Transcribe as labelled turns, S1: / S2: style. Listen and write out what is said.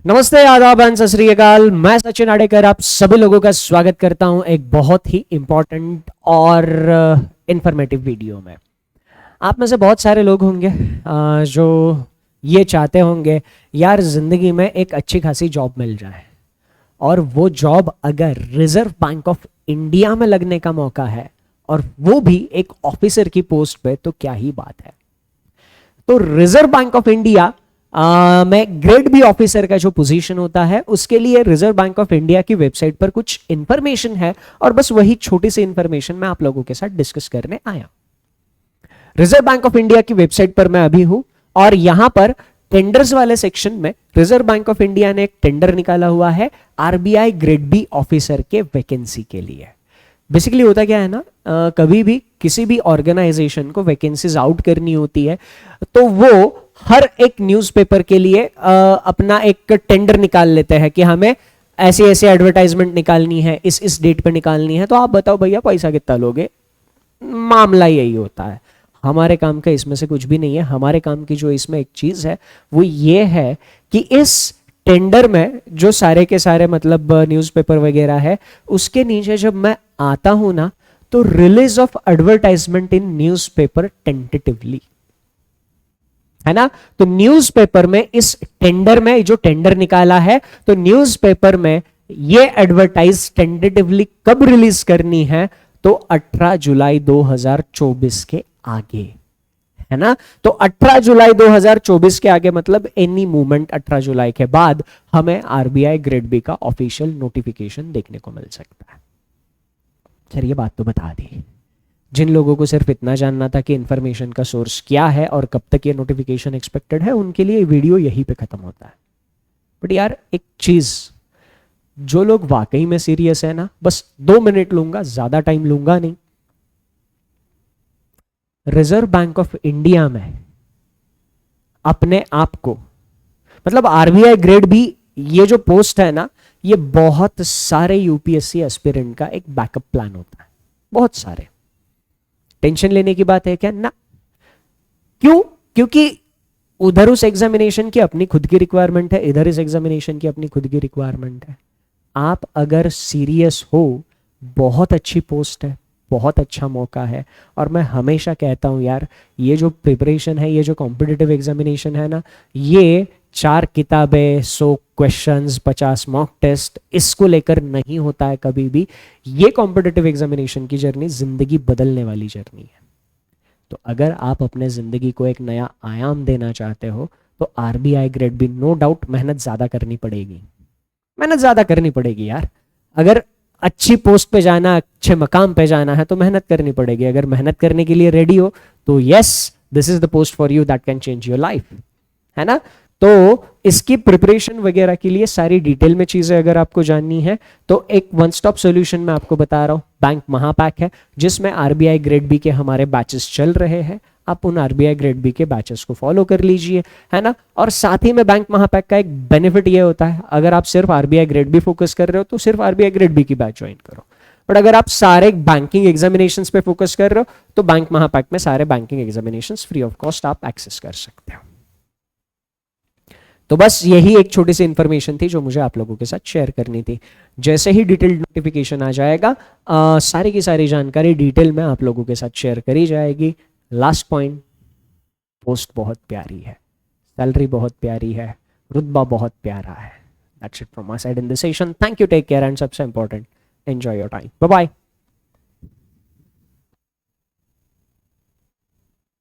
S1: नमस्ते, आदाब एंड सत श्री अकाल। मैं सचिन आडेकर आप सभी लोगों का स्वागत करता हूं एक बहुत ही इंपॉर्टेंट और इंफॉर्मेटिव वीडियो में। आप में से बहुत सारे लोग होंगे जो ये चाहते होंगे यार ज़िंदगी में एक अच्छी खासी जॉब मिल जाए, और वो जॉब अगर रिजर्व बैंक ऑफ इंडिया में लगने का मौका है और वो भी एक ऑफिसर की पोस्ट पे, तो क्या ही बात है। तो रिजर्व बैंक ऑफ इंडिया में ग्रेड बी ऑफिसर का जो पोजीशन होता है उसके लिए रिजर्व बैंक ऑफ इंडिया की वेबसाइट पर कुछ इंफॉर्मेशन है, और बस वही छोटी सी इंफॉर्मेशन मैं आप लोगों के साथ डिस्कस करने आया। रिजर्व बैंक ऑफ इंडिया की वेबसाइट पर मैं अभी हूं, और यहां पर टेंडर्स वाले सेक्शन में रिजर्व बैंक ऑफ इंडिया ने एक टेंडर निकाला हुआ है आरबीआई ग्रेड बी ऑफिसर के वैकेंसी के लिए। बेसिकली होता क्या है ना, कभी भी किसी भी ऑर्गेनाइजेशन को वैकेंसीज आउट करनी होती है तो वो हर एक न्यूज़पेपर के लिए अपना एक टेंडर निकाल लेते हैं कि हमें ऐसी ऐसी एडवर्टाइजमेंट निकालनी है, इस डेट पे निकालनी है, तो आप बताओ भैया पैसा कितना लोगे। मामला यही होता है। हमारे काम का इसमें से कुछ भी नहीं है। हमारे काम की जो इसमें एक चीज है वो ये है कि इस टेंडर में जो सारे के सारे मतलब न्यूज़पेपर वगैरह है, उसके नीचे जब मैं आता हूं ना, तो release of advertisement in newspaper tentatively, है ना। तो न्यूज़पेपर में इस टेंडर में जो टेंडर निकाला है, तो न्यूज़पेपर में ये एडवर्टाइज टेंटेटिवली कब रिलीज करनी है, तो 18 जुलाई 2024 के आगे, है ना। तो 18 जुलाई 2024 के आगे मतलब एनी मूवमेंट 18 जुलाई के बाद हमें आरबीआई ग्रेड बी का ऑफिशियल नोटिफिकेशन देखने को मिल सकता है। चलिए बात तो बता दी। जिन लोगों को सिर्फ इतना जानना था कि इंफॉर्मेशन का सोर्स क्या है और कब तक ये नोटिफिकेशन एक्सपेक्टेड है, उनके लिए वीडियो यहीं पे खत्म होता है। बट यार एक चीज, जो लोग वाकई में सीरियस है ना, बस 2 मिनट लूंगा, ज्यादा टाइम लूंगा नहीं। रिजर्व बैंक ऑफ इंडिया में अपने आप को, मतलब आरबीआई ग्रेड बी, ये जो पोस्ट है ना, ये बहुत सारे यूपीएससी एस्पिरेंट का एक बैकअप प्लान होता है। बहुत सारे। टेंशन लेने की बात है क्या? ना। क्यों? क्योंकि उधर उस एग्जामिनेशन की अपनी खुद की रिक्वायरमेंट है, इधर इस एग्जामिनेशन की अपनी खुद की रिक्वायरमेंट है। आप अगर सीरियस हो, बहुत अच्छी पोस्ट है, बहुत अच्छा मौका है। और मैं हमेशा कहता हूं यार, ये जो प्रिपरेशन है, ये जो कॉम्पिटिटिव एग्जामिनेशन है ना, ये 4 किताबें, 100 क्वेश्चंस, 50 मॉक टेस्ट, इसको लेकर नहीं होता है कभी भी। ये कॉम्पिटिटिव एग्जामिनेशन की जर्नी जिंदगी बदलने वाली जर्नी है। तो अगर आप अपने जिंदगी को एक नया आयाम देना चाहते हो, तो RBI grade B, no doubt मेहनत ज्यादा करनी पड़ेगी। मेहनत ज्यादा करनी पड़ेगी यार। अगर अच्छी पोस्ट पे जाना, अच्छे मकाम पे जाना है, तो मेहनत करनी पड़ेगी। अगर मेहनत करने के लिए रेडी हो, तो yes, this is the post for you that can change your life, है ना। तो इसकी प्रिपरेशन वगैरह के लिए सारी डिटेल में चीजें अगर आपको जाननी है, तो एक वन स्टॉप सॉल्यूशन मैं आपको बता रहा हूं, बैंक महापैक है, जिसमें आरबीआई ग्रेड बी के हमारे बैचेस चल रहे हैं। आप उन आरबीआई ग्रेड बी के बैचेस को फॉलो कर लीजिए, है ना। और साथ ही में बैंक महापैक का एक बेनिफिट ये होता है, अगर आप सिर्फ आरबीआई ग्रेड बी फोकस कर रहे हो तो सिर्फ आरबीआई ग्रेड बी की बैच ज्वाइन करो। बट अगर आप सारे बैंकिंग एग्जामिनेशंस पे फोकस कर रहे हो, तो बैंक महापैक में सारे banking examinations free of cost आप एक्सेस कर सकते हो। तो बस यही एक छोटी सी इंफॉर्मेशन थी जो मुझे आप लोगों के साथ शेयर करनी थी। जैसे ही डिटेल्ड नोटिफिकेशन आ जाएगा, सारी की सारी जानकारी डिटेल में आप लोगों के साथ शेयर करी जाएगी। लास्ट पॉइंट, पोस्ट बहुत प्यारी है, सैलरी बहुत प्यारी है, रुतबा बहुत प्यारा है। That's it from my side in this session. Thank you, take care, and सबसे important, enjoy your time. Bye bye.